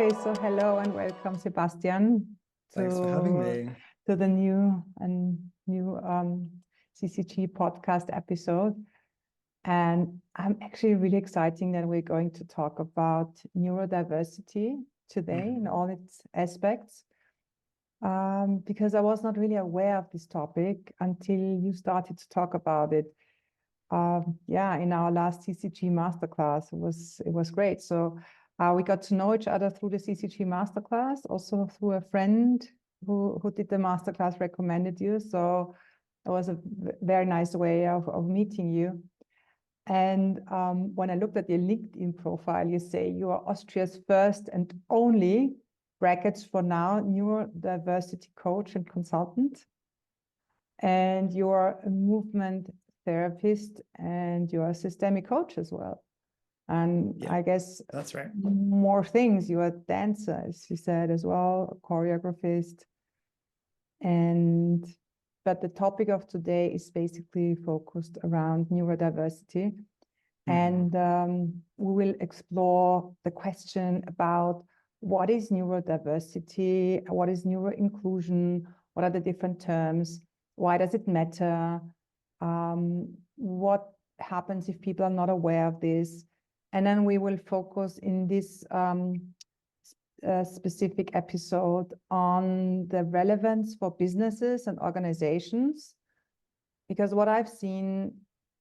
Okay, so hello and welcome, Sebastian, Thanks for having me. to the new CCG podcast episode. And I'm actually really excited that we're going to talk about neurodiversity today in all its aspects, because I was not really aware of this topic until you started to talk about it. In our last CCG masterclass, it was great. So we got to know each other through the CCG masterclass, also through a friend who did the masterclass recommended you. So it was a very nice way of meeting you. And when I looked at your LinkedIn profile, you say you are Austria's first and only, brackets for now, neurodiversity coach and consultant. And you're a movement therapist and you're a systemic coach as well. And Yeah, I guess that's right. More things. You're a dancer, as you said, as well, a choreographist. But the topic of today is basically focused around neurodiversity. And we will explore the question about what is neurodiversity, what is neuroinclusion, what are the different terms, why does it matter, what happens if people are not aware of this. And then we will focus in this specific episode on the relevance for businesses and organizations, because what I've seen,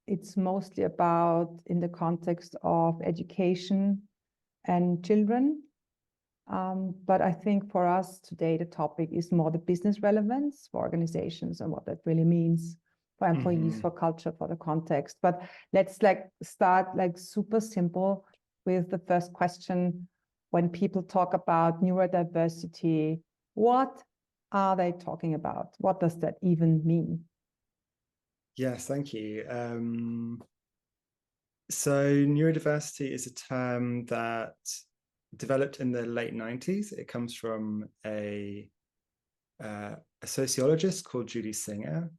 it's mostly about in the context of education and children. But I think for us today, the topic is more the business relevance for organizations and what that really means for employees, for culture, for the context. But let's start super simple with the first question. When people talk about neurodiversity, what are they talking about? What does that even mean? Yes, thank you. So neurodiversity is a term that developed in the late 90s. It comes from a sociologist called Judy Singer.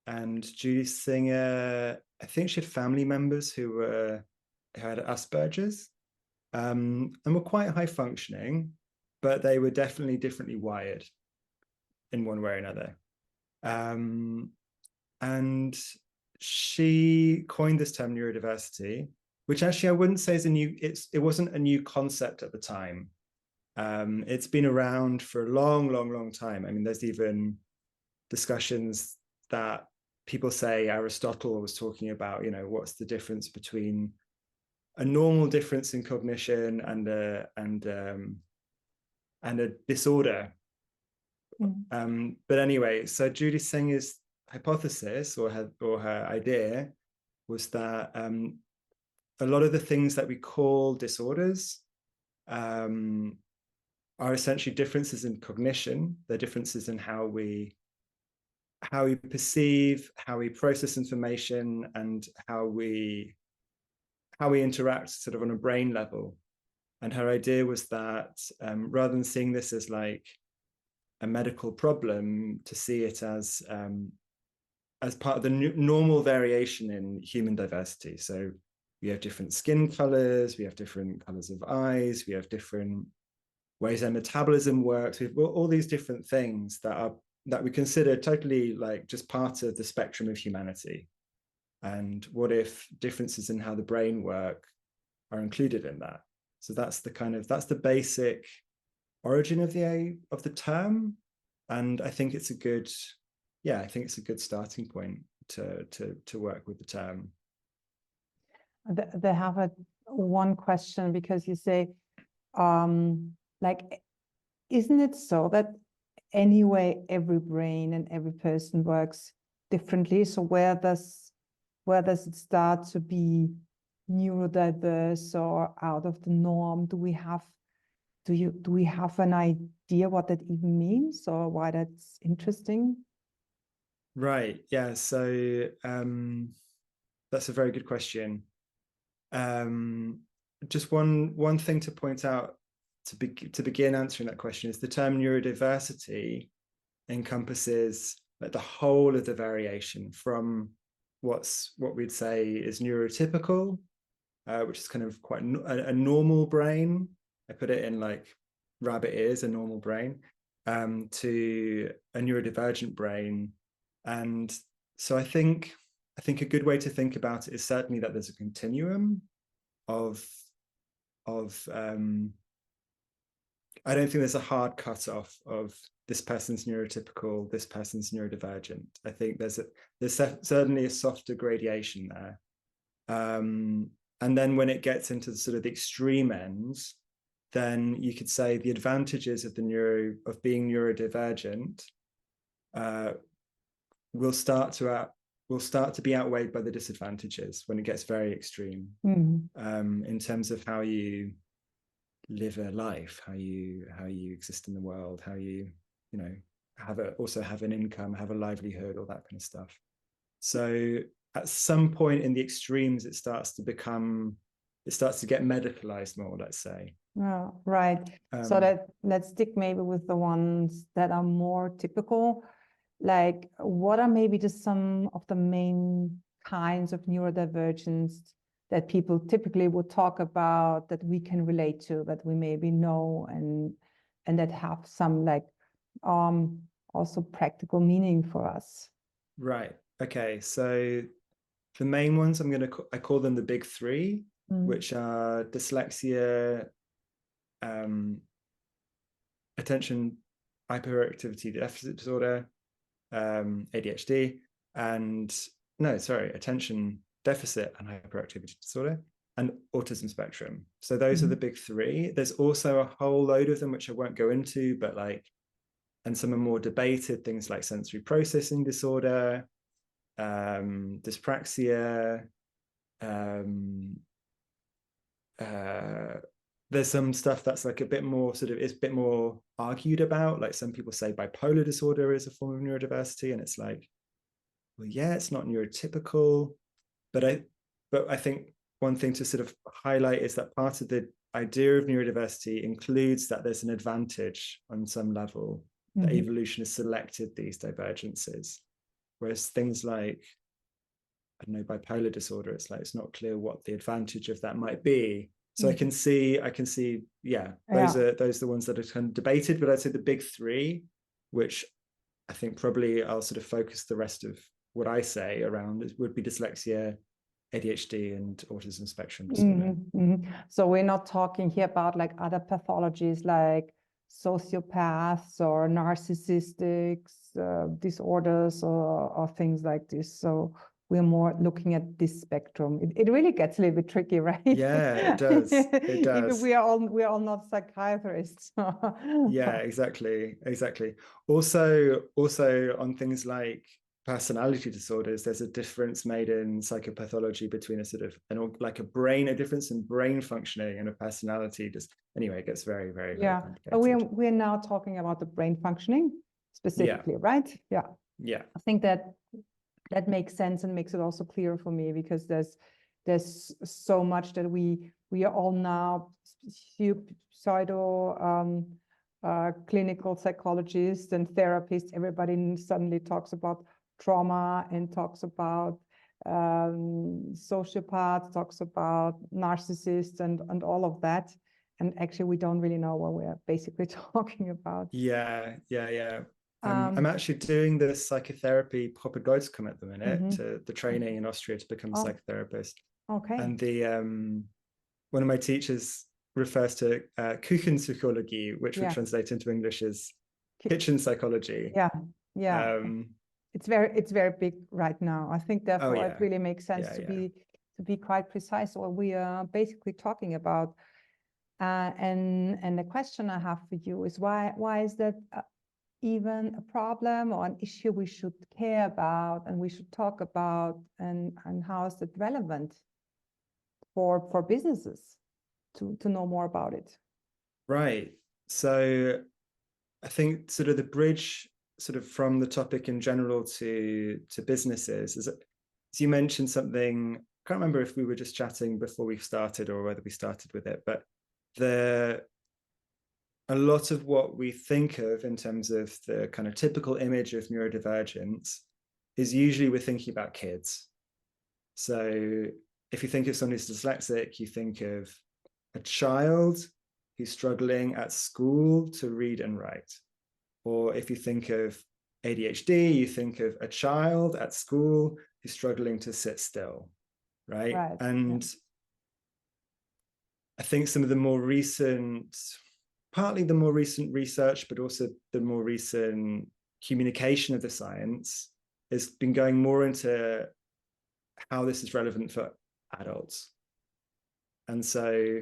And Judy Singer, I think she had family members who had Asperger's and were quite high functioning, but they were definitely differently wired in one way or another. And she coined this term neurodiversity, which actually I wouldn't say is it wasn't a new concept at the time. It's been around for a long, long, long time. I mean, there's even discussions that people say Aristotle was talking about, what's the difference between a normal difference in cognition and a disorder. But anyway, so Judy Singer's hypothesis or her idea was that a lot of the things that we call disorders are essentially differences in cognition. They're differences in how we perceive, how we process information, and how we interact sort of on a brain level. And her idea was that rather than seeing this as like a medical problem, to see it as part of the normal variation in human diversity. So we have different skin colors, we have different colors of eyes, we have different ways our metabolism works. We've got all these different things that we consider totally like just part of the spectrum of humanity. And what if differences in how the brain work are included in that? So that's the basic origin of the term. And I think it's a good starting point to work with the term. They have one question, because you say, isn't it so that anyway every brain and every person works differently? So where does it start to be neurodiverse or out of the norm? Do we have an idea what that even means, or why that's interesting? Right. Yeah. So that's a very good question. Just one thing to point out to begin answering that question is the term neurodiversity encompasses like the whole of the variation from what we'd say is neurotypical, which is kind of quite a normal brain. I put it in like rabbit ears, a normal brain, to a neurodivergent brain. And so I think a good way to think about it is certainly that there's a continuum of I don't think there's a hard cutoff of this person's neurotypical, this person's neurodivergent. I think there's certainly a softer gradation there. And then when it gets into the sort of the extreme ends, then you could say the advantages of being neurodivergent will start to be outweighed by the disadvantages when it gets very extreme, in terms of how you live a life, how you exist in the world, how you also have an income, have a livelihood, all that kind of stuff. So at some point in the extremes, it starts to get medicalized more, let's say. Oh, right. So let's stick maybe with the ones that are more typical. Like, what are maybe just some of the main kinds of neurodivergence that people typically would talk about, that we can relate to, that we maybe know, and that have some like also practical meaning for us? Right. Okay. So the main ones I call them the big three, which are dyslexia, attention hyperactivity deficit disorder, ADHD, attention deficit and hyperactivity disorder, and autism spectrum. So those are the big three. There's also a whole load of them which I won't go into, but and some are more debated, things like sensory processing disorder, dyspraxia. There's some stuff that's like a bit more argued about. Like some people say bipolar disorder is a form of neurodiversity, and it's like, well, yeah, it's not neurotypical, but I think one thing to sort of highlight is that part of the idea of neurodiversity includes that there's an advantage on some level, that evolution has selected these divergences, whereas things like, I don't know, bipolar disorder, it's like it's not clear what the advantage of that might be. So I can see, those are the ones that are kind of debated, but I'd say the big three, which I think probably I'll sort of focus the rest of what I say around, would be dyslexia, ADHD, and autism spectrum disorder. So we're not talking here about like other pathologies like sociopaths or narcissistic disorders or things like this. So we're more looking at this spectrum. It really gets a little bit tricky, right? Yeah, it does. It does. Even we are all not psychiatrists. Yeah, exactly. Also on things like personality disorders, there's a difference made in psychopathology between a difference in brain functioning and a personality. Anyway, it gets very, very, very complicated. But we're now talking about the brain functioning specifically, right? Yeah. I think that makes sense and makes it also clearer for me, because there's so much that we are all now pseudo clinical psychologists and therapists. Everybody suddenly talks about trauma and talks about sociopaths, talks about narcissists and all of that. And actually, we don't really know what we're basically talking about. I'm actually doing the psychotherapy Propedeutskum at the minute, to the training in Austria to become a psychotherapist. Okay. And one of my teachers refers to Küchenpsychologie, which would translate into English as kitchen psychology. It's very big right now. I think therefore it really makes sense to be quite precise what we are basically talking about. And the question I have for you is why is that even a problem or an issue we should care about and we should talk about, and how is it relevant for businesses to know more about it? Right. So I think sort of the bridge sort of from the topic in general to businesses is, as you mentioned something, I can't remember if we were just chatting before we started or whether we started with it, but a lot of what we think of in terms of the kind of typical image of neurodivergence is usually we're thinking about kids. So if you think of someone who's dyslexic, you think of a child who's struggling at school to read and write. Or if you think of ADHD, you think of a child at school who's struggling to sit still, right? And I think some of the more recent, partly the more recent research, but also the more recent communication of the science has been going more into how this is relevant for adults. And so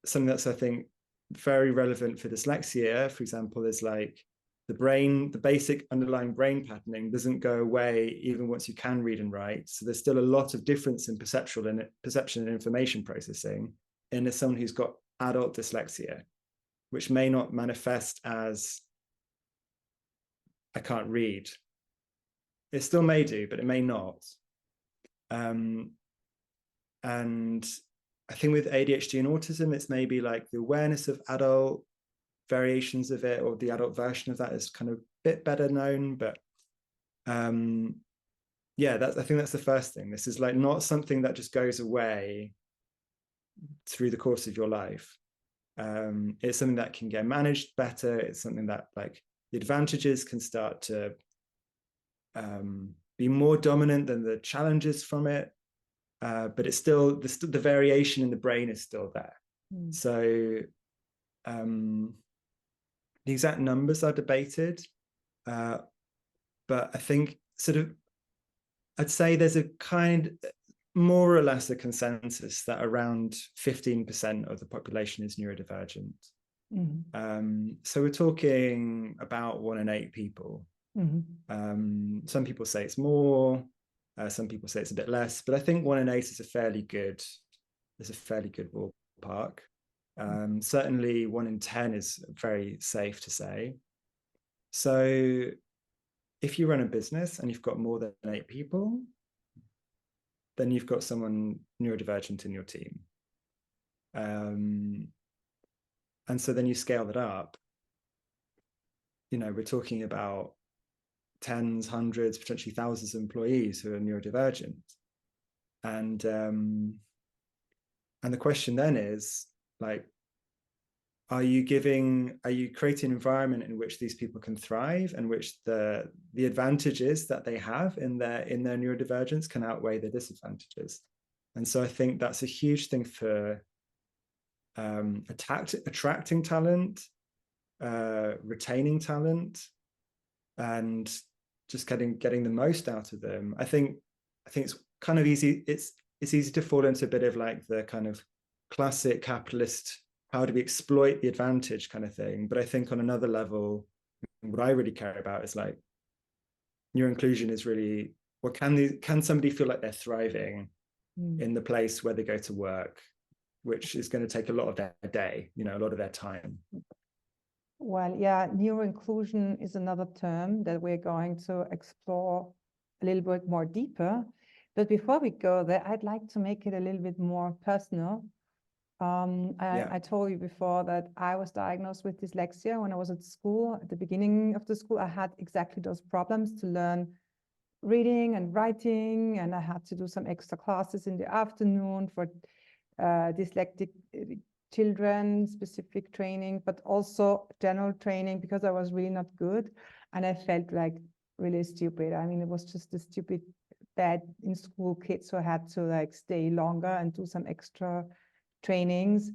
something that's, I think, very relevant for dyslexia, for example, is like the basic underlying brain patterning doesn't go away even once you can read and write. So there's still a lot of difference in perception and information processing in someone who's got adult dyslexia, which may not manifest as I can't read. It still may do, but it may not. And I think with ADHD and autism, it's maybe like the awareness of adult variations of it, or the adult version of that, is kind of a bit better known. But yeah, I think that's the first thing. This is like not something that just goes away through the course of your life. It's something that can get managed better. It's something that, like, the advantages can start to be more dominant than the challenges from it. But it's still the variation in the brain is still there. So the exact numbers are debated, but I think I'd say there's a more or less a consensus that around 15% of the population is neurodivergent. So we're talking about 1 in 8 people. Some people say it's more, some people say it's a bit less, but I think 1 in 8 is a fairly good ballpark. Certainly 1 in 10 is very safe to say. So if you run a business and you've got more than 8 people, then you've got someone neurodivergent in your team. And so then you scale that up. We're talking about tens, hundreds, potentially thousands of employees who are neurodivergent. And the question then is, like, are you creating an environment in which these people can thrive, and which the advantages that they have in their neurodivergence can outweigh the disadvantages? And so I think that's a huge thing for attracting talent, retaining talent, and just getting the most out of them. I think it's kind of easy. It's easy to fall into a bit of like the kind of classic capitalist, how do we exploit the advantage kind of thing. But I think on another level, what I really care about is like neuroinclusion is really, what can somebody feel like they're thriving in the place where they go to work, which is going to take a lot of their day, a lot of their time. Well, yeah, neuroinclusion is another term that we're going to explore a little bit more deeper. But before we go there, I'd like to make it a little bit more personal. I told you before that I was diagnosed with dyslexia when I was at school. At the beginning of the school, I had exactly those problems to learn reading and writing, and I had to do some extra classes in the afternoon for dyslexic children, specific training, but also general training, because I was really not good. And I felt like really stupid. I mean, it was just the stupid bad in school kids who had to like stay longer and do some extra trainings.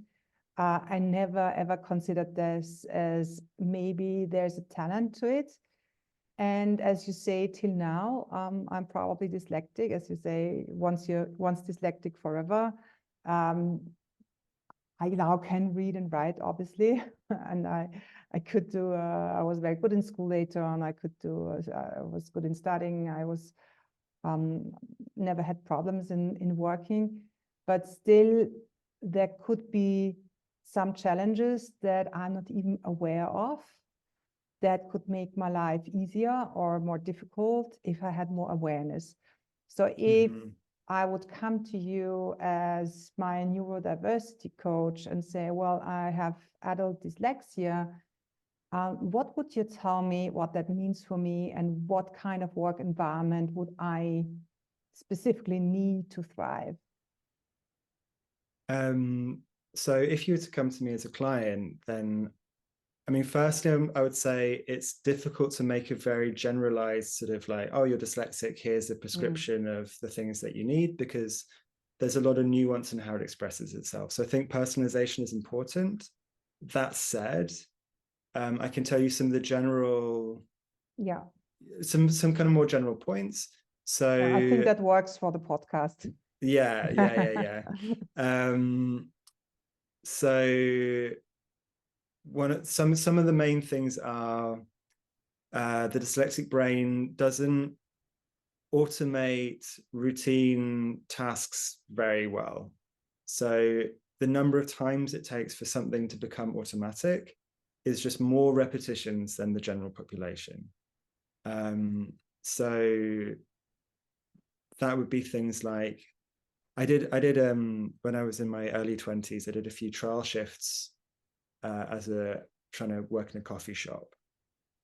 I never ever considered this as maybe there's a talent to it. And as you say, till now, I'm probably dyslexic, as you say, once dyslexic forever. I now can read and write, obviously, and I could do. I was very good in school later on. I was good in studying. I was never had problems in working, but still there could be some challenges that I'm not even aware of that could make my life easier or more difficult if I had more awareness. So if I would come to you as my neurodiversity coach and say, well, I have adult dyslexia, what would you tell me what that means for me, and what kind of work environment would I specifically need to thrive? So if you were to come to me as a client, then, I mean, firstly, I would say it's difficult to make a very generalized sort of like, oh, you're dyslexic, here's a prescription of the things that you need, because there's a lot of nuance in how it expresses itself. So I think personalization is important. That said, I can tell you some of the general, Yeah. some kind of more general points. So I think that works for the podcast. yeah. So some of the main things are the dyslexic brain doesn't automate routine tasks very well. So the number of times it takes for something to become automatic is just more repetitions than the general population. So that would be things like I did when I was in my early 20s, I did a few trial shifts as a trying to work in a coffee shop.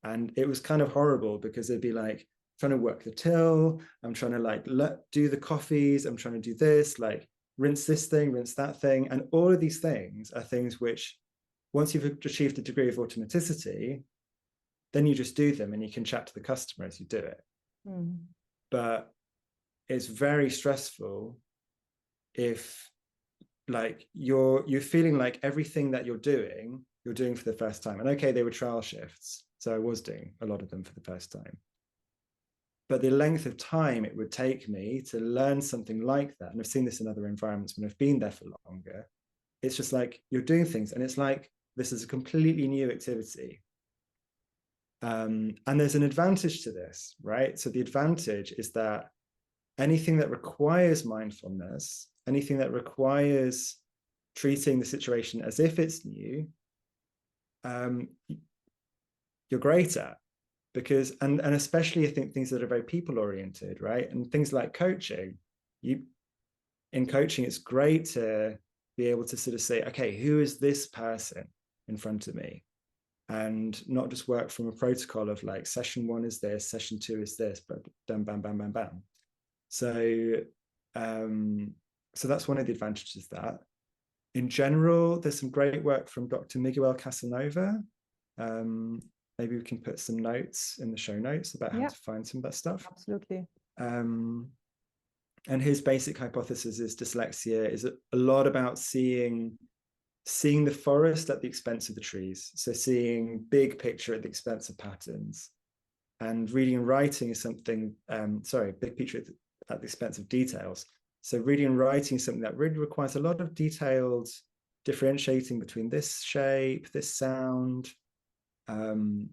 And it was kind of horrible because it'd be like trying to work the till, I'm trying to like do the coffees, I'm trying to do this, like rinse this thing, rinse that thing. And all of these things are things which, once you've achieved a degree of automaticity, then you just do them and you can chat to the customer as you do it. But it's very stressful if like you're feeling like everything that you're doing for the first time. And okay, they were trial shifts, so I was doing a lot of them for the first time, but the length of time it would take me to learn something like that, and I've seen this in other environments when I've been there for longer, it's just like you're doing things and it's like this is a completely new activity. And there's an advantage to this, right? So the advantage is that anything that requires mindfulness, anything that requires treating the situation as if it's new, you're great at, because and especially I think things that are very people oriented, right? And things like coaching, in coaching it's great to be able to sort of say, okay, who is this person in front of me, and not just work from a protocol of like session 1 is this, session 2 is this, but bam bam bam bam bam. So so that's one of the advantages. That in general, there's some great work from Dr. Miguel Casanova. Maybe we can put some notes in the show notes about how to find some of that stuff. Absolutely. And his basic hypothesis is dyslexia is a lot about seeing the forest at the expense of the trees. So seeing big picture at the expense of patterns. And reading and writing is something, big picture at the expense of details. So reading and writing is something that really requires a lot of detailed differentiating between this shape, this sound. And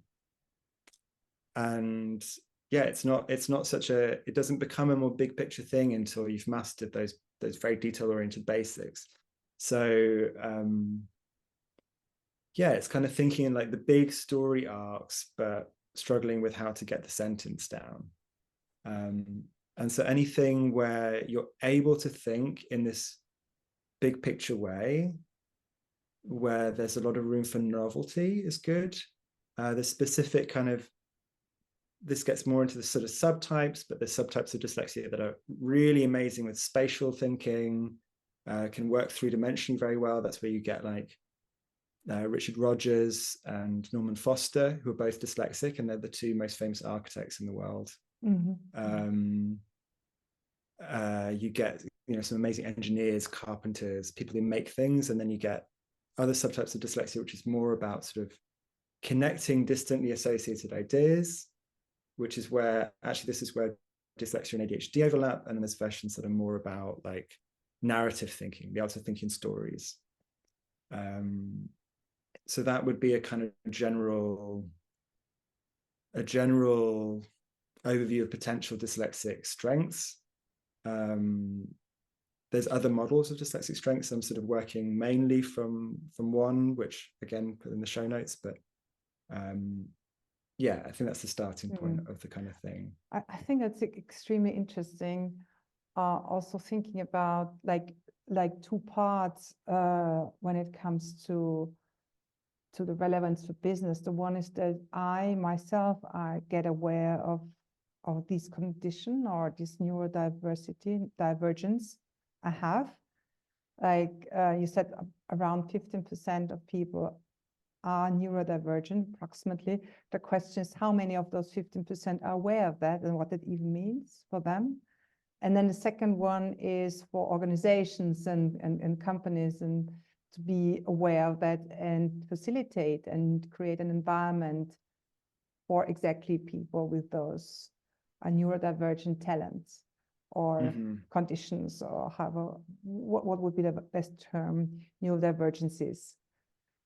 yeah, it's not such a, it doesn't become a more big picture thing until you've mastered those very detail oriented basics. So yeah, it's kind of thinking in like the big story arcs, but struggling with how to get the sentence down. And so anything where you're able to think in this big picture way, where there's a lot of room for novelty, is good. The specific kind of, this gets more into the sort of subtypes, but there's subtypes of dyslexia that are really amazing with spatial thinking, can work three-dimensionally very well. That's where you get like Richard Rogers and Norman Foster, who are both dyslexic, and they're the two most famous architects in the world. You get, some amazing engineers, carpenters, people who make things, and then you get other subtypes of dyslexia, which is more about sort of connecting distantly associated ideas, which is where, actually, this is where dyslexia and ADHD overlap, and then there's versions that are more about like narrative thinking, the art of thinking stories. So that would be a kind of general overview of potential dyslexic strengths. There's other models of dyslexic strengths. I'm sort of working mainly from one, which again put in the show notes, but yeah, I think that's the starting point of the kind of thing. I think that's extremely interesting. Also thinking about like two parts when it comes to the relevance for business. The one is that I get aware of this condition or this neurodiversity divergence I have. like you said, around 15% of people are neurodivergent, approximately. The question is how many of those 15% are aware of that and what it even means for them. And then the second one is for organizations and companies, and to be aware of that and facilitate and create an environment for exactly people with those neurodivergent talents or conditions, or however, what would be the best term, neurodivergencies.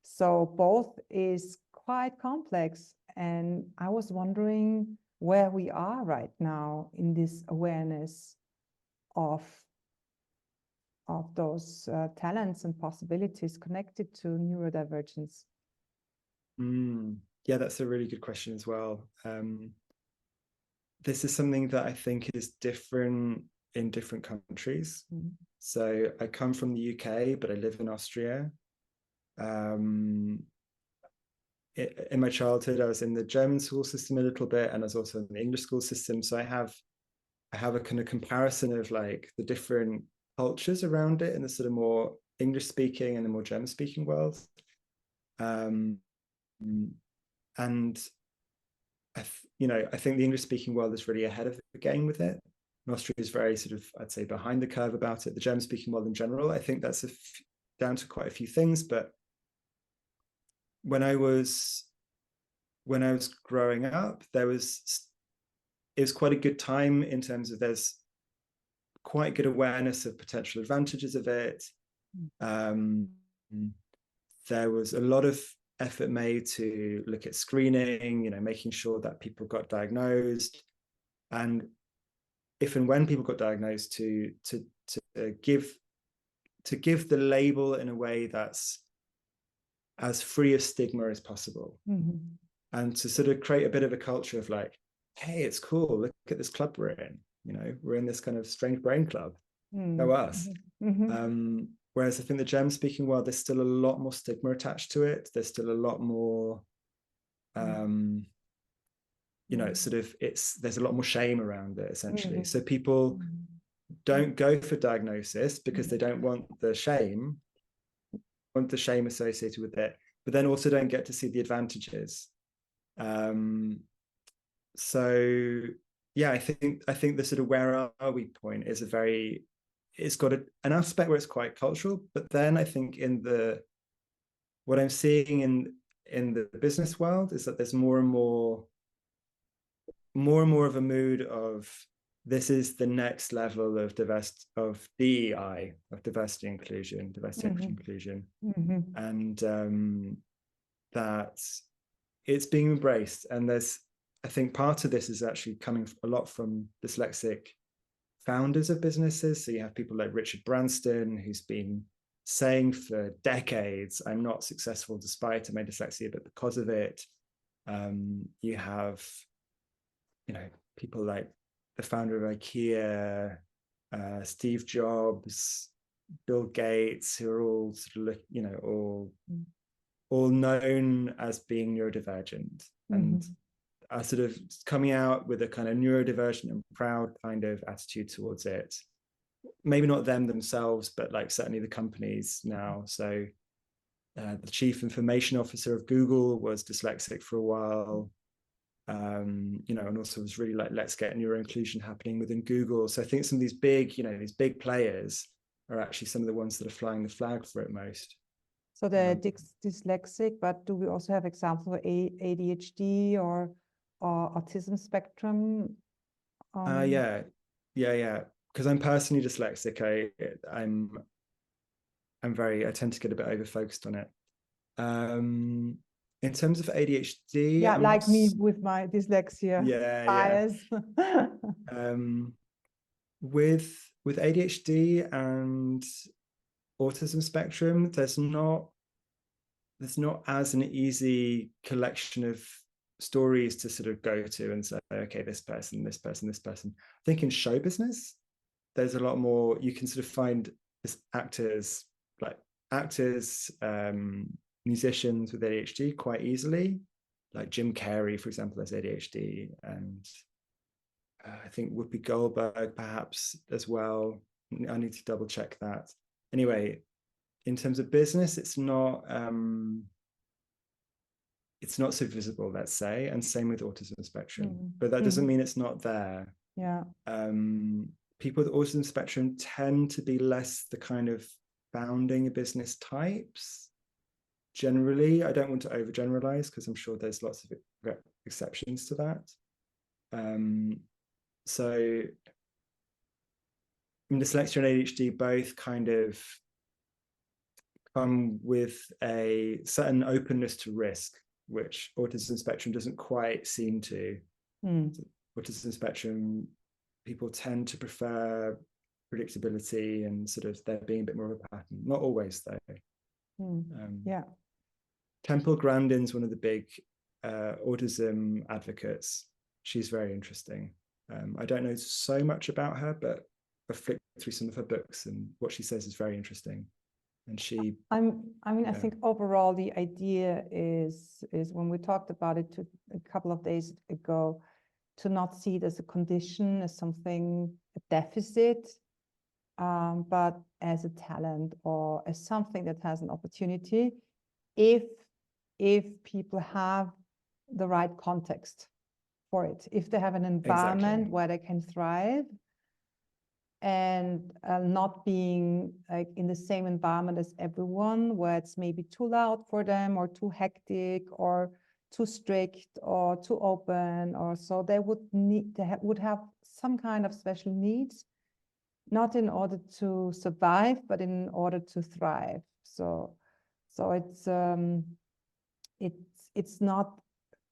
So both is quite complex. And I was wondering where we are right now in this awareness of those talents and possibilities connected to neurodivergence. Yeah, that's a really good question as well. This is something that I think is different in different countries. So I come from the UK, but I live in Austria. In my childhood, I was in the German school system a little bit, and I was also in the English school system. So I have a kind of comparison of like the different cultures around it in the sort of more English speaking and the more German speaking world. And I think the English speaking world is really ahead of the game with it. And Austria is very sort of, I'd say, behind the curve about it. The German speaking world in general, I think that's down to quite a few things. But when I was growing up, it was quite a good time in terms of there's quite good awareness of potential advantages of it. There was a lot of effort made to look at screening, making sure that people got diagnosed, and if and when people got diagnosed, to give the label in a way that's as free of stigma as possible, and to sort of create a bit of a culture of like, hey, it's cool, look at this club we're in, we're in this kind of strange brain club, know us. Whereas I think the German speaking world, there's still a lot more stigma attached to it. There's still a lot more, there's a lot more shame around it, essentially. So people don't go for diagnosis because they don't want the shame associated with it, but then also don't get to see the advantages. So yeah, I think the sort of where are we point is it's got an aspect where it's quite cultural, but then I think what I'm seeing in the business world is that there's more and more of a mood of, this is the next level of DEI, of diversity, inclusion, diversity, equity, inclusion, and that it's being embraced. And I think part of this is actually coming a lot from dyslexic founders of businesses. So you have people like Richard Branston, who's been saying for decades, I'm not successful despite my dyslexia, but because of it. You have, people like the founder of IKEA, Steve Jobs, Bill Gates, who are all sort of, all known as being neurodivergent, and are sort of coming out with a kind of neurodivergent and proud kind of attitude towards it. Maybe not them themselves, but like certainly the companies now. So the chief information officer of Google was dyslexic for a while, and also was really like, let's get neuroinclusion happening within Google. So I think some of these big players are actually some of the ones that are flying the flag for it most. So they're dyslexic, but do we also have examples of ADHD or autism spectrum? Yeah. Because I'm personally dyslexic, I tend to get a bit over focused on it. In terms of ADHD, yeah, like me with my dyslexia bias. With ADHD and autism spectrum, there's not as an easy collection of stories to sort of go to and say, okay, this person, this person, this person. I think in show business, there's a lot more, you can sort of find actors, musicians with ADHD quite easily. Like Jim Carrey, for example, has ADHD, and I think Whoopi Goldberg perhaps as well. I need to double check that. anyway, in terms of business, it's not so visible, let's say, and same with autism spectrum. But that doesn't mean it's not there. Yeah. People with autism spectrum tend to be less the kind of founding business types. Generally, I don't want to overgeneralize because I'm sure there's lots of exceptions to that. So, I mean, dyslexia and ADHD both kind of come with a certain openness to risk, which autism spectrum doesn't quite seem to. Autism spectrum, people tend to prefer predictability and sort of there being a bit more of a pattern. Not always, though. Yeah. Temple Grandin's one of the big autism advocates. She's very interesting. I don't know so much about her, but I've flicked through some of her books, and what she says is very interesting. And I think overall the idea is when we talked about it a couple of days ago, to not see it as a condition, as something, a deficit, but as a talent or as something that has an opportunity if people have the right context for it, if they have an environment where they can thrive, and not being like in the same environment as everyone, where it's maybe too loud for them or too hectic or too strict or too open, or so they would have some kind of special needs, not in order to survive, but in order to thrive. So it's not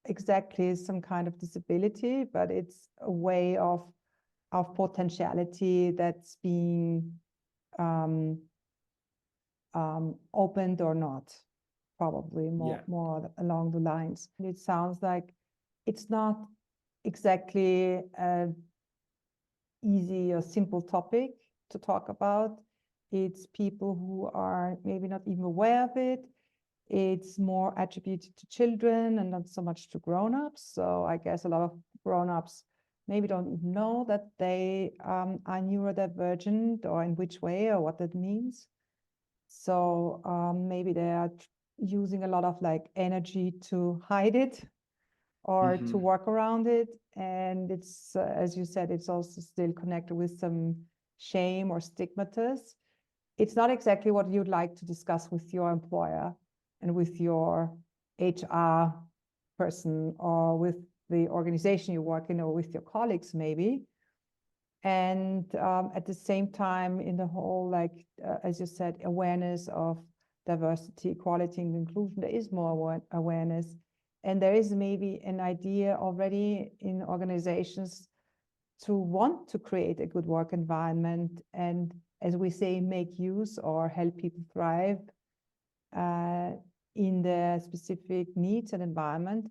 exactly some kind of disability, but it's a way of potentiality that's being opened or not, probably more along the lines. It sounds like it's not exactly an easy or simple topic to talk about. It's people who are maybe not even aware of it. It's more attributed to children and not so much to grown-ups. So I guess a lot of grown-ups maybe don't even know that they are neurodivergent, or in which way, or what that means. So maybe they are using a lot of like energy to hide it or to work around it. And it's, as you said, it's also still connected with some shame or stigmatas. It's not exactly what you'd like to discuss with your employer and with your HR person, or with the organization you work in, or with your colleagues maybe. And at the same time, in the whole, like, as you said, awareness of diversity, equality, and inclusion, there is more awareness. And there is maybe an idea already in organizations to want to create a good work environment and, as we say, make use or help people thrive in their specific needs and environment.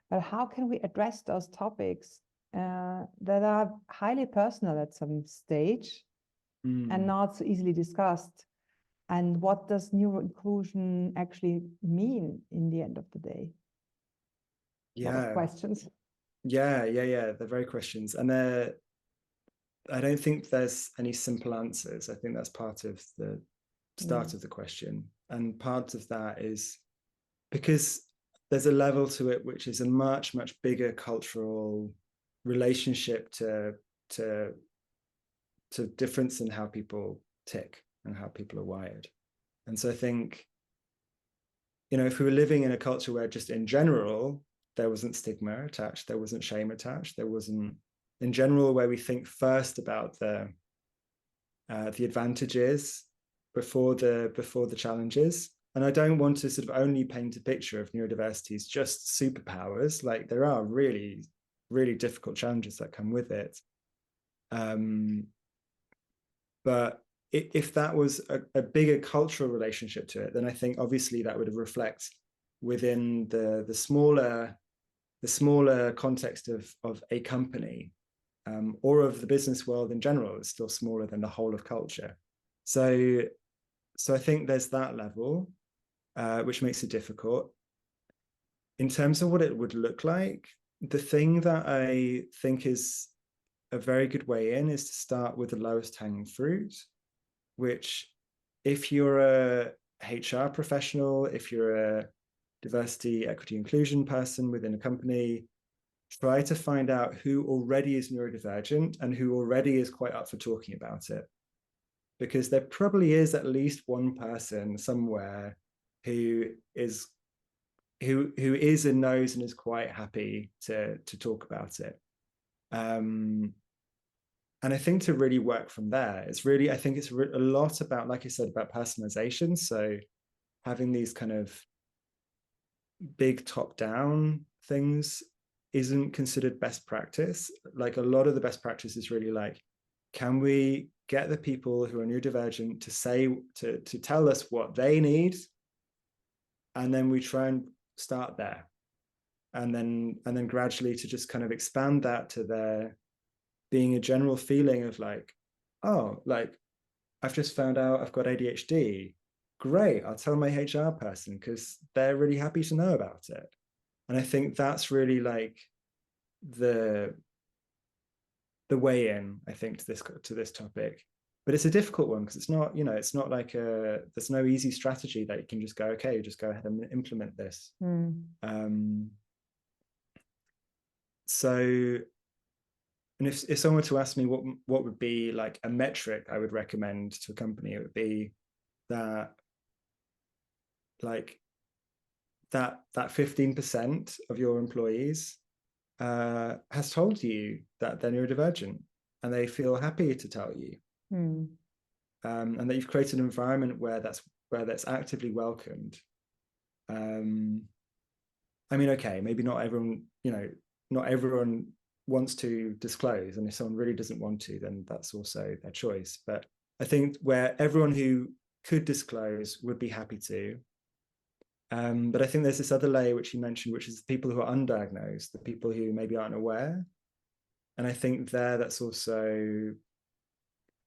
But how can we address those topics that are highly personal at some stage and not so easily discussed? And what does neuroinclusion actually mean in the end of the day? A lot of questions. Yeah. They're very questions. And I don't think there's any simple answers. I think that's part of the start of the question. And part of that is because there's a level to it which is a much, much bigger cultural relationship to difference in how people tick and how people are wired. And so I think, if we were living in a culture where just in general there wasn't stigma attached, there wasn't shame attached, there wasn't, in general, where we think first about the advantages before the challenges. And I don't want to sort of only paint a picture of neurodiversity as just superpowers. Like, there are really, really difficult challenges that come with it. But if that was a bigger cultural relationship to it, then I think obviously that would reflect within the smaller context of a company, or of the business world in general. Is still smaller than the whole of culture. So I think there's that level, which makes it difficult. In terms of what it would look like, the thing that I think is a very good way in is to start with the lowest hanging fruit, which if you're a HR professional, if you're a diversity, equity, inclusion person within a company, try to find out who already is neurodivergent and who already is quite up for talking about it. Because there probably is at least one person somewhere who is and knows and is quite happy to talk about it. And I think to really work from there, it's really, I think it's a lot about, like I said, about personalization. So having these kind of big top-down things isn't considered best practice. Like a lot of the best practice is really like, can we get the people who are neurodivergent to say, to tell us what they need? And then we try and start there. And then gradually to just kind of expand that to there being a general feeling of like, oh, like I've just found out I've got ADHD. Great, I'll tell my HR person because they're really happy to know about it. And I think that's really like the way in, I think, to this topic. But it's a difficult one because it's not, you know, it's not like there's no easy strategy that you can just go, okay, just go ahead and implement this. So, and if someone were to ask me what would be like a metric I would recommend to a company, it would be that like that 15% of your employees has told you that they're neurodivergent and they feel happy to tell you. And that you've created an environment where that's actively welcomed. I mean, okay, maybe not everyone, you know, not everyone wants to disclose, and if someone really doesn't want to, then that's also their choice. But I think where everyone who could disclose would be happy to. But I think there's this other layer which you mentioned, which is the people who are undiagnosed, the people who maybe aren't aware. And I think that's also,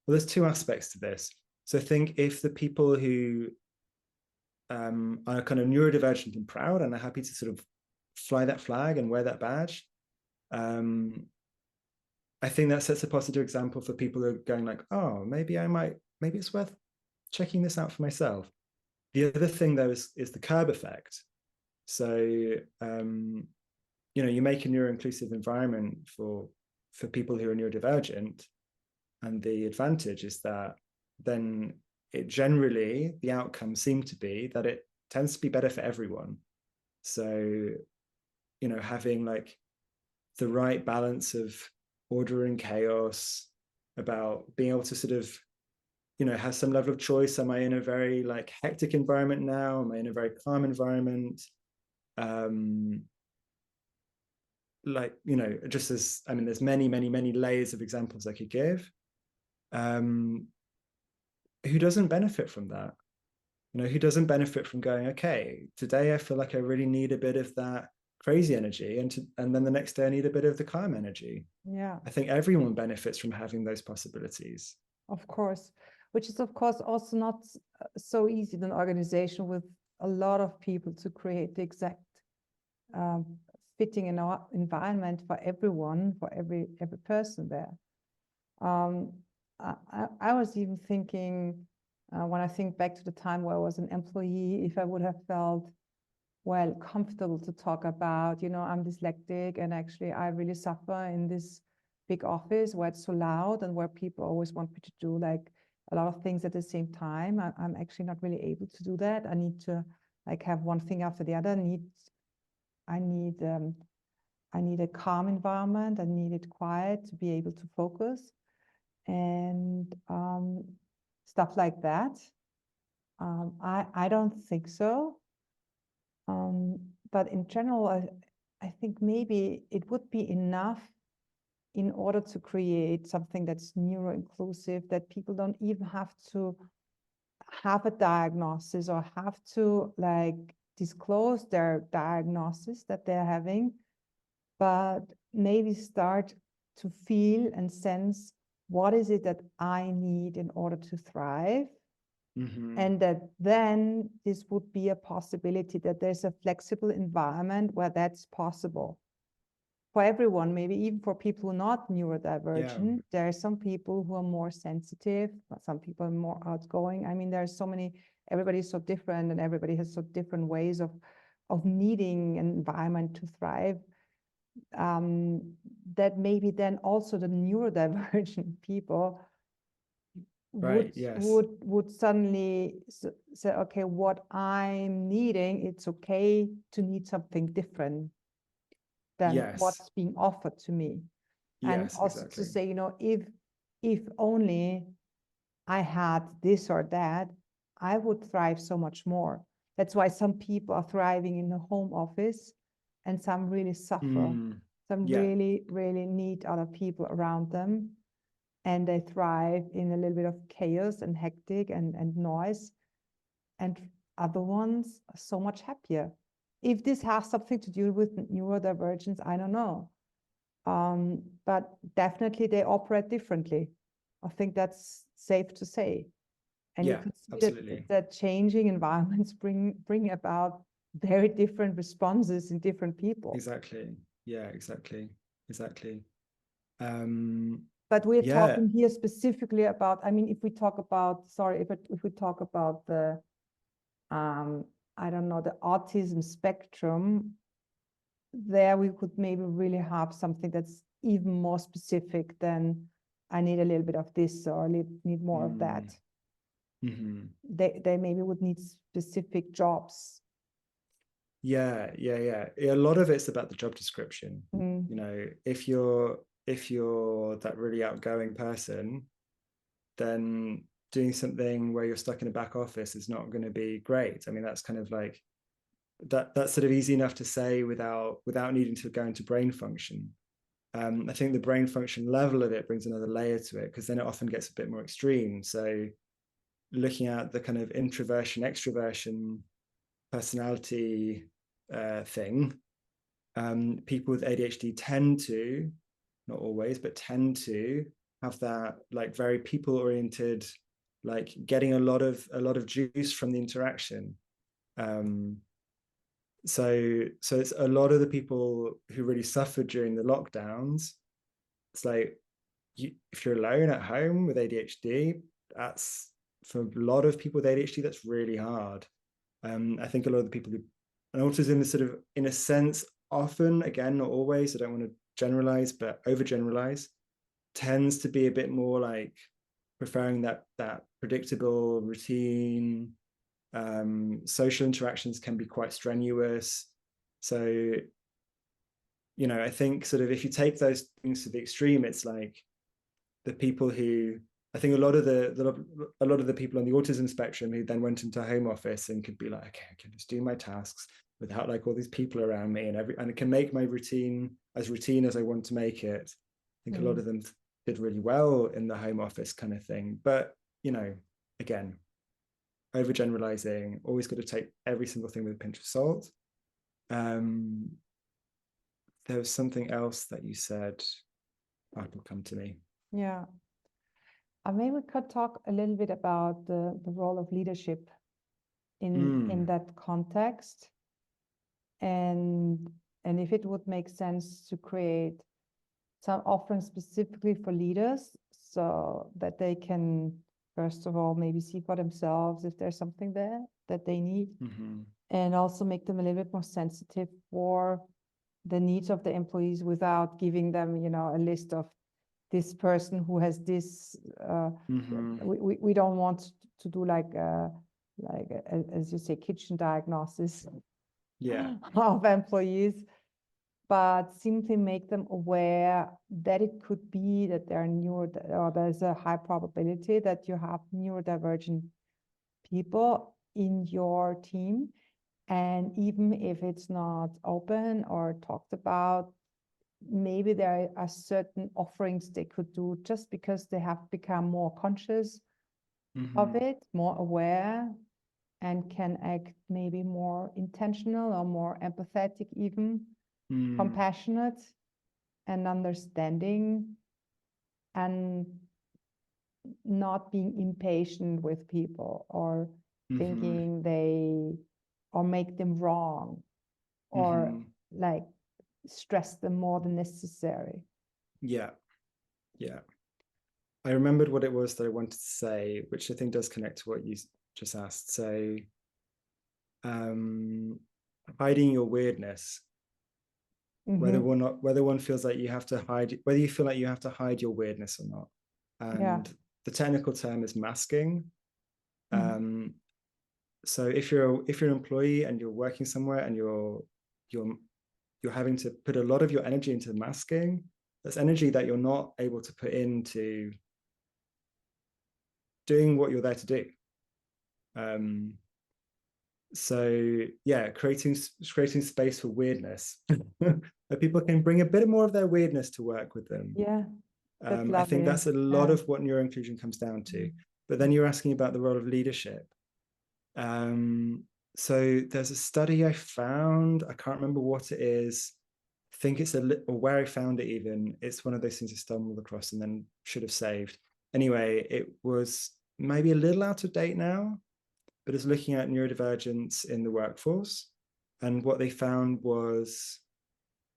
well, there's two aspects to this. So I think if the people who are kind of neurodivergent and proud and are happy to sort of fly that flag and wear that badge, I think that sets a positive example for people who are going like, oh, maybe it's worth checking this out for myself. The other thing though is the curb effect. So, you know, you make a neuro-inclusive environment for people who are neurodivergent, and the advantage is that then it generally, the outcomes seem to be that it tends to be better for everyone. So, you know, having like the right balance of order and chaos, about being able to sort of, you know, have some level of choice. Am I in a very like hectic environment now? Am I in a very calm environment? Like, you know, just as, I mean, there's many layers of examples I could give. Who doesn't benefit from that? You know, who doesn't benefit from going, okay, today I feel like I really need a bit of that crazy energy, and then the next day I need a bit of the calm energy. Yeah, I think everyone benefits from having those possibilities. of course, which is of course also not so easy in an organization with a lot of people to create the exact fitting in our environment for everyone, for every person there. I was even thinking, when I think back to the time where I was an employee, if I would have felt, well, comfortable to talk about, you know, I'm dyslexic and actually I really suffer in this big office where it's so loud and where people always want me to do like a lot of things at the same time. I'm actually not really able to do that. I need to like have one thing after the other. I need a calm environment. I need it quiet to be able to focus and stuff like that. I don't think so. But in general, I think maybe it would be enough in order to create something that's neuro-inclusive, that people don't even have to have a diagnosis or have to like disclose their diagnosis that they're having, but maybe start to feel and sense what is it that I need in order to thrive. And that then this would be a possibility, that there's a flexible environment where that's possible. for everyone, maybe even for people who are not neurodivergent, there are some people who are more sensitive, some people are more outgoing. I mean, there are so many, everybody's so different, and everybody has so different ways of needing an environment to thrive. That maybe then also the neurodivergent people would suddenly say, okay, what I'm needing, it's okay to need something different than what's being offered to me. And also to say, you know, if only I had this or that, I would thrive so much more. That's why some people are thriving in the home office and some really suffer. Some really, really need other people around them. And they thrive in a little bit of chaos and hectic and noise. And other ones are so much happier. If this has something to do with neurodivergence, I don't know. But definitely they operate differently. I think that's safe to say. And you can see that changing environments bring about very different responses in different people. Exactly. Yeah, exactly. But we're talking here specifically about, I mean, if we talk about, if we talk about the, I don't know, the autism spectrum, there we could maybe really have something that's even more specific than I need a little bit of this or need more of that. They maybe would need specific jobs. Yeah. A lot of it's about the job description. You know, if you're that really outgoing person, then doing something where you're stuck in a back office is not going to be great. I mean, that's kind of like that's sort of easy enough to say without needing to go into brain function. I think the brain function level of it brings another layer to it, because then it often gets a bit more extreme. So looking at the kind of introversion, extroversion personality thing, people with ADHD tend to, not always, but tend to have that like very people-oriented, like getting a lot of juice from the interaction. So it's a lot of the people who really suffered during the lockdowns. It's like, if you're alone at home with ADHD, that's, for a lot of people with ADHD, that's really hard. I think a lot of the people who, and autism is sort of, in a sense, often, again, not always, I don't want to generalize, but overgeneralize, tends to be a bit more like preferring that predictable routine. Social interactions can be quite strenuous. So, you know, I think sort of if you take those things to the extreme, it's like the people who, I think a lot of the people on the autism spectrum who then went into a home office and could be like, okay, I can just do my tasks without like all these people around me, and it can make my routine as I want to make it. I think a lot of them did really well in the home office kind of thing. But, you know, again, overgeneralizing, always got to take every single thing with a pinch of salt. There was something else that you said, that will come to me. Yeah. Maybe we could talk a little bit about the role of leadership in that context, and if it would make sense to create some offerings specifically for leaders, so that they can, first of all, maybe see for themselves if there's something there that they need, and also make them a little bit more sensitive for the needs of the employees without giving them, you know, a list of this person who has this. We don't want to do like as you say, kitchen diagnosis of employees, but simply make them aware that it could be that there are or there's a high probability that you have neurodivergent people in your team. And even if it's not open or talked about, maybe there are certain offerings they could do just because they have become more conscious of it, more aware, and can act maybe more intentional or more empathetic, even compassionate and understanding, and not being impatient with people or thinking or make them wrong, or like stress them more than necessary. Yeah. I remembered what it was that I wanted to say, which I think does connect to what you just asked. So, hiding your weirdness, whether one feels like you have to hide, whether you feel like you have to hide your weirdness or not. And the technical term is masking. So if you're an employee and you're working somewhere and you're having to put a lot of your energy into masking, that's energy that you're not able to put into doing what you're there to do. So yeah, creating space for weirdness, that people can bring a bit more of their weirdness to work with them. Yeah, that's I think that's a lot of what neuroinclusion comes down to. But then you're asking about the role of leadership. So there's a study I found, I can't remember what it is. I think it's or where I found it even. It's one of those things I stumbled across and then should have saved. Anyway, it was maybe a little out of date now, but it's looking at neurodivergence in the workforce. And what they found was,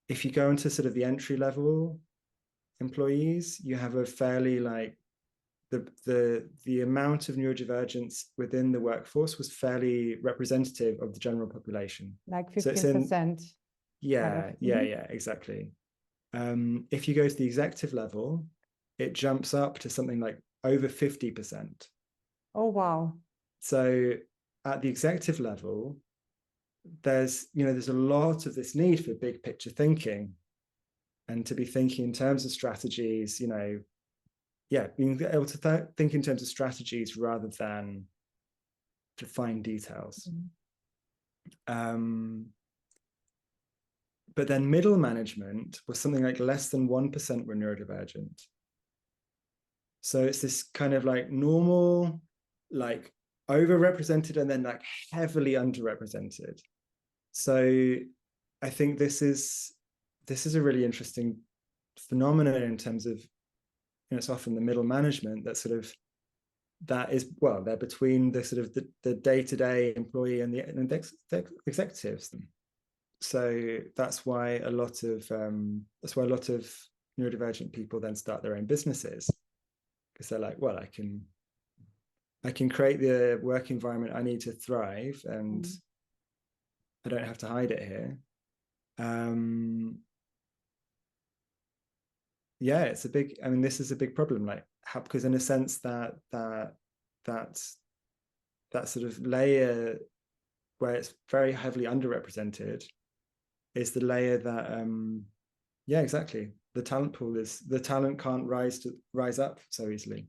if you go into sort of the entry level employees, you have a fairly like, the amount of neurodivergence within the workforce was fairly representative of the general population. Like 15%. Yeah, exactly. If you go to the executive level, it jumps up to something like over 50%. Oh, wow. So at the executive level, there's a lot of this need for big picture thinking and to be thinking in terms of strategies, being able to think in terms of strategies rather than define details. But then middle management was something like less than 1% were neurodivergent. So it's this kind of like normal, like overrepresented and then like heavily underrepresented. So I think this is a really interesting phenomenon in terms of, it's often the middle management that sort of, that is, well, they're between the sort of the day-to-day employee and the executives. So that's why a lot of neurodivergent people then start their own businesses, because they're like, well, I can create the work environment I need to thrive, and I don't have to hide it here. Yeah, it's a big, I mean, this is a big problem, like, because in a sense that sort of layer where it's very heavily underrepresented is the layer that, yeah, exactly. The talent pool is, the talent can't rise up so easily.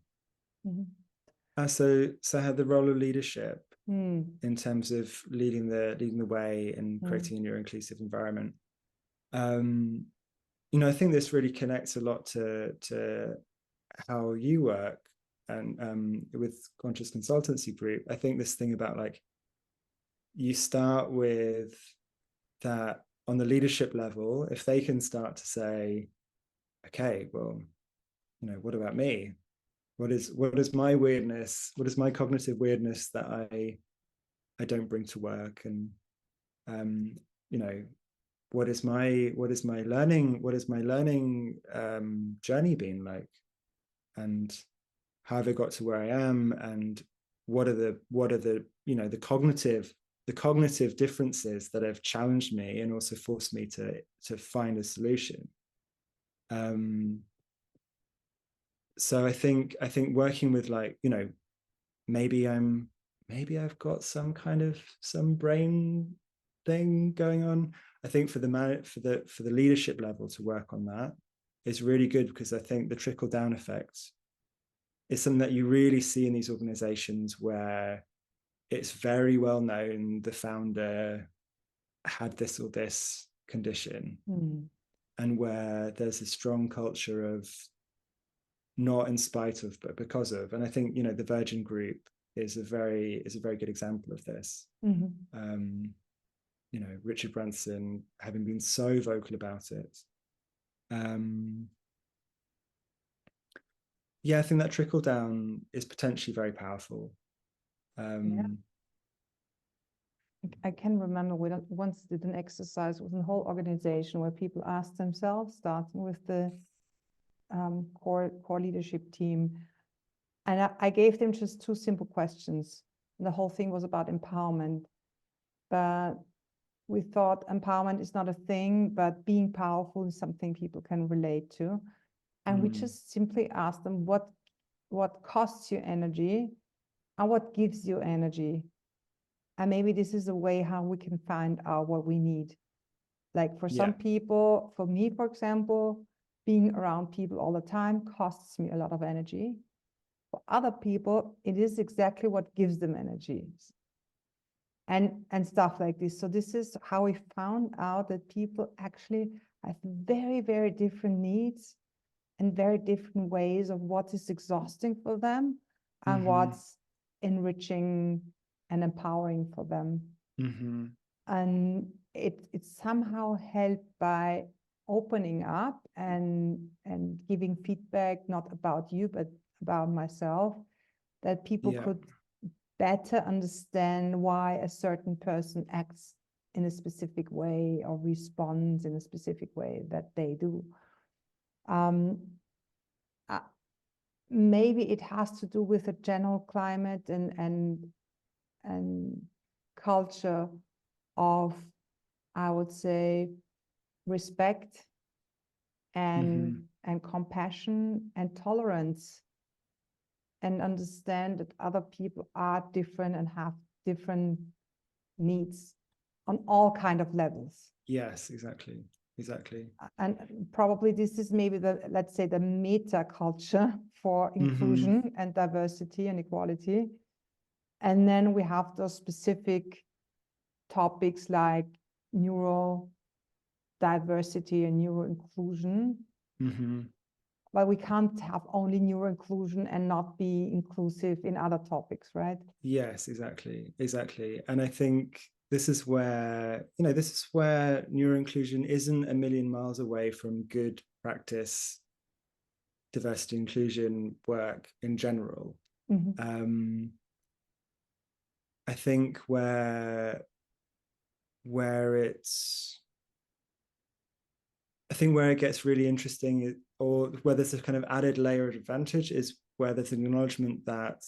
So had the role of leadership in terms of leading the way and creating a neuro-inclusive environment. I think this really connects a lot to how you work and with Conscious Consultancy Group. I think this thing about like, you start with that on the leadership level, if they can start to say, okay, well, what about me? What is my weirdness? What is my cognitive weirdness that I don't bring to work? And what is my learning journey been like? And how have I got to where I am? And what are the the cognitive differences that have challenged me and also forced me to find a solution. So I think working with like, maybe I've got some brain thing going on. I think for the leadership level to work on that is really good, because I think the trickle down effect is something that you really see in these organizations where it's very well known the founder had this or this condition, and where there's a strong culture of not in spite of, but because of. And I think, the Virgin Group is a very good example of this. Richard Branson having been so vocal about it. I think that trickle down is potentially very powerful. I can remember we once did an exercise with a whole organization where people asked themselves, starting with the core leadership team, and I gave them just 2 simple questions. And the whole thing was about empowerment, but we thought empowerment is not a thing, but being powerful is something people can relate to. And we just simply asked them what costs you energy and what gives you energy. And maybe this is a way how we can find out what we need. Like for some people, for me, for example, being around people all the time costs me a lot of energy. For other people, it is exactly what gives them energy. And stuff like this. So this is how we found out that people actually have very, very different needs and very different ways of what is exhausting for them and what's enriching and empowering for them. And it's somehow helped by opening up and giving feedback, not about you, but about myself, that people could better understand why a certain person acts in a specific way or responds in a specific way that they do. Maybe it has to do with the general climate and culture of, I would say, respect and compassion and tolerance, and understand that other people are different and have different needs on all kind of levels. Yes, exactly. And probably this is maybe the, let's say, the meta culture for inclusion and diversity and equality. And then we have those specific topics like neurodiversity and neuroinclusion. But we can't have only neuroinclusion and not be inclusive in other topics, right? Yes, exactly. And I think this is where neuroinclusion isn't a million miles away from good practice diversity inclusion work in general. I think where it gets really interesting, or where there's a kind of added layer of advantage, is where there's an acknowledgement that,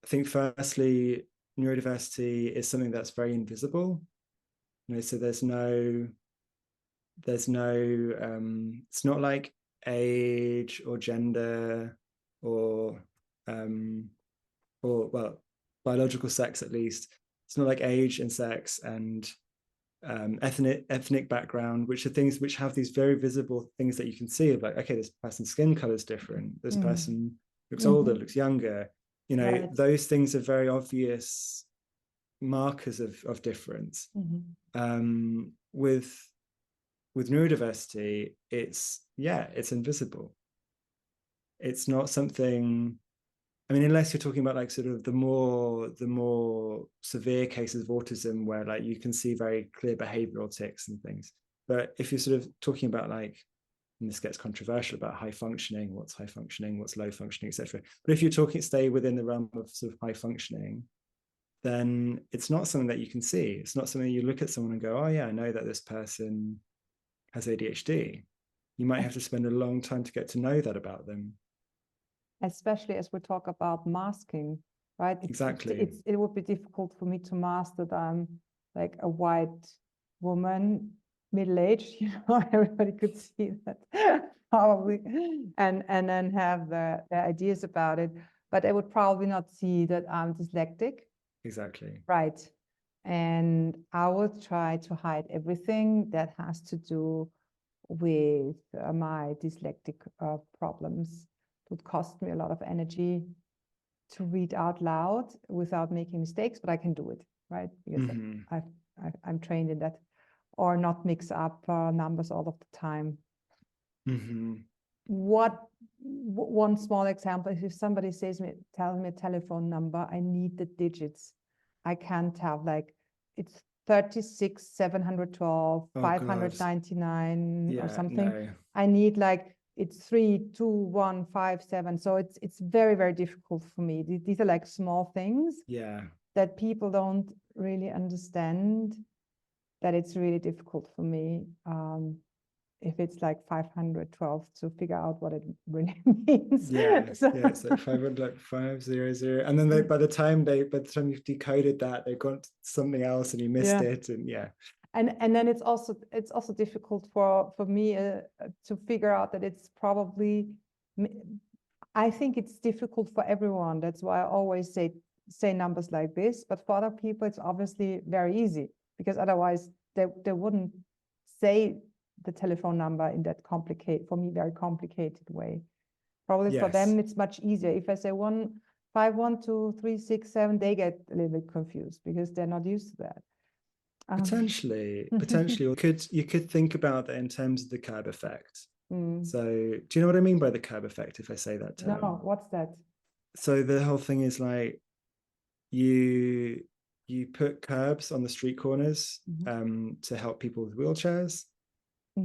I think, firstly, neurodiversity is something that's very invisible. So there's no it's not like age or gender or well, biological sex, at least. It's not like age and sex and ethnic background, which are things which have these very visible things that you can see of, like, okay, this person's skin color is different, this person looks older, looks younger. Right. Those things are very obvious markers of difference. With neurodiversity, it's invisible. It's not something, I mean, unless you're talking about like sort of the more severe cases of autism, where like you can see very clear behavioral tics and things. But if you're sort of talking about, like, and this gets controversial, about high functioning, what's high functioning, what's low functioning, etc. But if you're stay within the realm of sort of high functioning, then it's not something that you can see. It's not something you look at someone and go, oh yeah, I know that this person has ADHD. You might have to spend a long time to get to know that about them. Especially as we talk about masking, right? Exactly. It would be difficult for me to mask that I'm like a white woman, middle-aged, everybody could see that probably, and then have their ideas about it, but I would probably not see that I'm dyslexic. Exactly. Right. And I would try to hide everything that has to do with my dyslexic problems. It would cost me a lot of energy to read out loud without making mistakes, but I can do it, right? Because I'm trained in that. Or not mix up numbers all of the time. One small example, if somebody tells me a telephone number, I need the digits. I can't have, like, it's 36 712 599 or something. No. I need, like, it's 32157. So it's very, very difficult for me. These are like small things. Yeah. that people don't really understand that it's really difficult for me if it's like 512 to figure out what it really means. Yeah, So, yeah, it's like 500, like 500, and then by the time you've decoded that, they've gone to something else and you missed it, and yeah. And then it's also difficult for me to figure out that it's probably, I think it's difficult for everyone. That's why I always say numbers like this. But for other people, it's obviously very easy, because otherwise they wouldn't say the telephone number in that for me, very complicated way. Probably for them, it's much easier. If I say 1512367, they get a little bit confused because they're not used to that. Potentially, or you could think about that in terms of the curb effect. So, do you know what I mean by the curb effect, if I say that term? No, what's that? So the whole thing is like you put curbs on the street corners to help people with wheelchairs.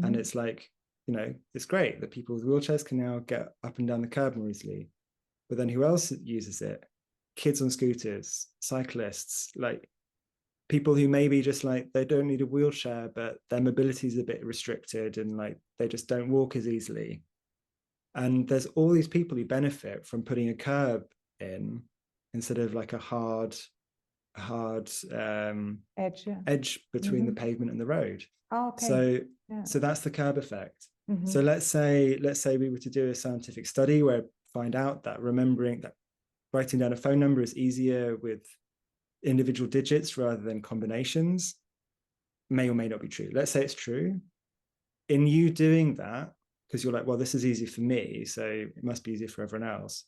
And it's like, it's great that people with wheelchairs can now get up and down the curb more easily. But then who else uses it? Kids on scooters, cyclists, like people who maybe just like, they don't need a wheelchair, but their mobility is a bit restricted and like they just don't walk as easily. And there's all these people who benefit from putting a curb in instead of like a hard edge between the pavement and the road. Oh, okay. So that's the curb effect. So let's say we were to do a scientific study where find out that writing down a phone number is easier with individual digits rather than combinations. May or may not be true. Let's say it's true. In you doing that, because you're like, well, this is easy for me, so it must be easier for everyone else.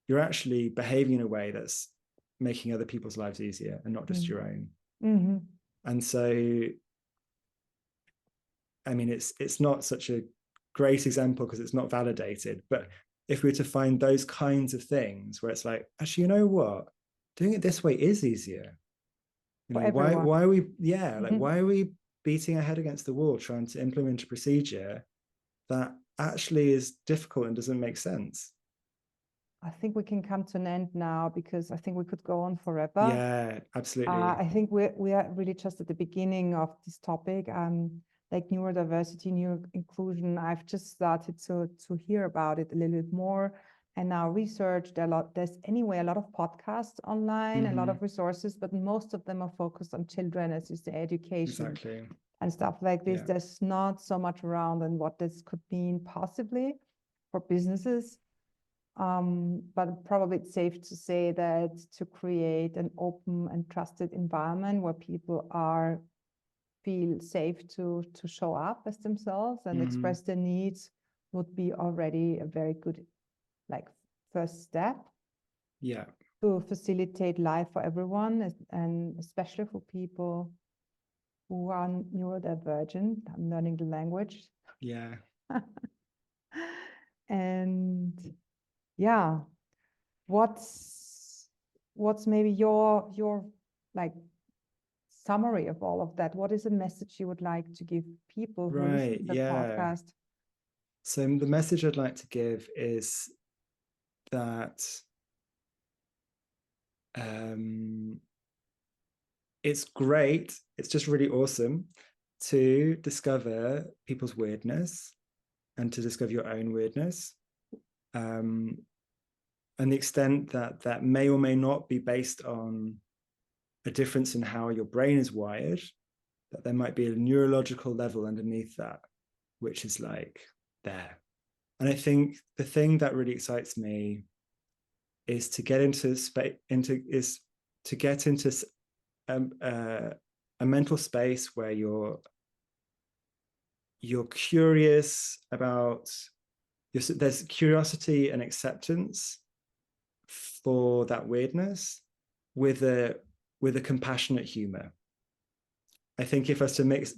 You're actually behaving in a way that's making other people's lives easier and not just your own. And so, I mean, it's not such a great example because it's not validated, but if we were to find those kinds of things where it's like, actually, you know what, doing it this way is easier. Why are we why are we beating our head against the wall trying to implement a procedure that actually is difficult and doesn't make sense? I think we can come to an end now, because I think we could go on forever. Yeah, absolutely. I think we are really just at the beginning of this topic. Like neurodiversity, neuroinclusion. I've just started to hear about it a little bit more, and now research. There's anyway a lot of podcasts online, a lot of resources, but most of them are focused on children, as you say, education and stuff like this. There's not so much around and what this could mean possibly for businesses. But probably it's safe to say that to create an open and trusted environment where people feel safe to show up as themselves and express their needs would be already a very good first step to facilitate life for everyone, and especially for people who are neurodivergent. I'm learning the language. And what's maybe your summary of all of that? What is a message you would like to give people who listen to the podcast? So the message I'd like to give is that it's great, it's just really awesome to discover people's weirdness and to discover your own weirdness. And the extent that may or may not be based on a difference in how your brain is wired, that there might be a neurological level underneath that, which is like there. And I think the thing that really excites me is to get into a mental space where you're curious about there's curiosity and acceptance for that weirdness with a compassionate humor. I think if I was to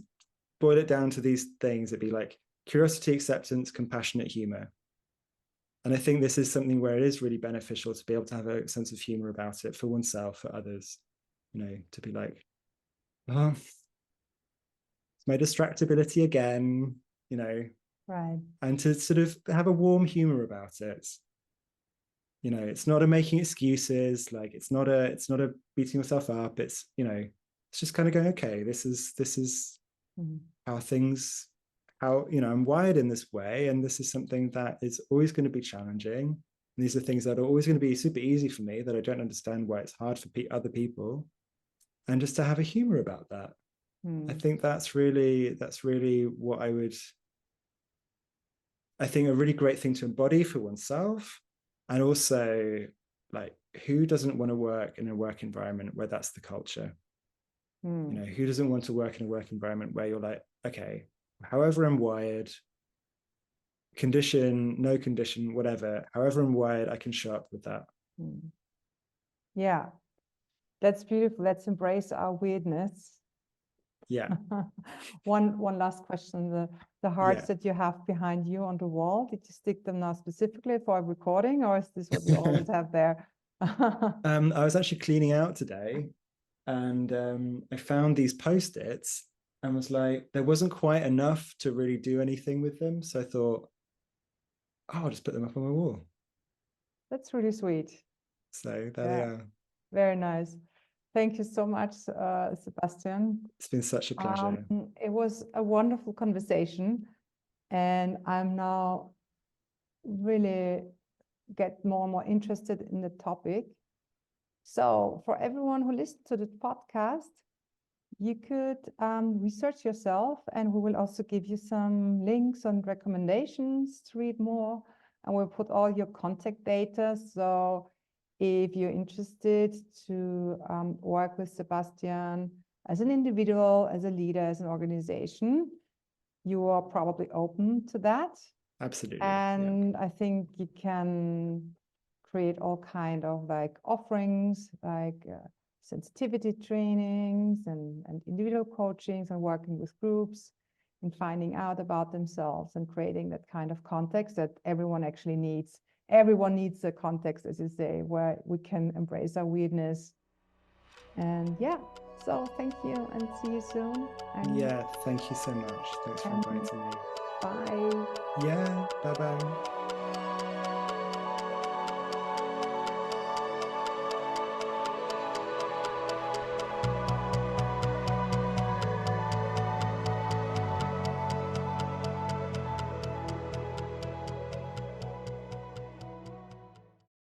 boil it down to these things, it'd be like curiosity, acceptance, compassionate humor. And I think this is something where it is really beneficial to be able to have a sense of humor about it for oneself, for others, to be like, oh, it's my distractibility again, Right. and to sort of have a warm humor about it. You know, it's not a making excuses, like it's not a beating yourself up. It's, you know, it's just kind of going, okay, this is how things, how, you know, I'm wired in this way, and this is something that is always going to be challenging. And these are things that are always going to be super easy for me, that I don't understand why it's hard for other people. And just to have a humor about that. I think that's really what I think a really great thing to embody for oneself. And also, like, who doesn't want to work in a work environment where that's the culture? You know, who doesn't want to work in a work environment where you're like, okay, however I'm wired, condition, no condition, whatever, however I'm wired, I can show up with that. Yeah, that's beautiful. Let's embrace our weirdness. Yeah. One last question. The hearts that you have behind you on the wall, did you stick them now specifically for a recording, or is this what you always have there? I was actually cleaning out today, and I found these Post-its and was like, there wasn't quite enough to really do anything with them. So I thought, oh, I'll just put them up on my wall. That's really sweet. So there they are. Very nice. Thank you so much, Sebastian. It's been such a pleasure. It was a wonderful conversation, and I'm now really get more and more interested in the topic. So for everyone who listens to the podcast, you could research yourself, and we will also give you some links and recommendations to read more, and we'll put all your contact data. So if you're interested to work with Sebastian as an individual, as a leader, as an organization, you are probably open to that. Absolutely. And I think you can create all kind of like offerings, like sensitivity trainings and individual coachings, and working with groups and finding out about themselves and creating that kind of context that everyone actually needs. Everyone needs a context, as you say, where we can embrace our weirdness. And yeah, so thank you, and see you soon. And yeah, thank you so much. Thanks for inviting me. bye. Yeah, bye-bye.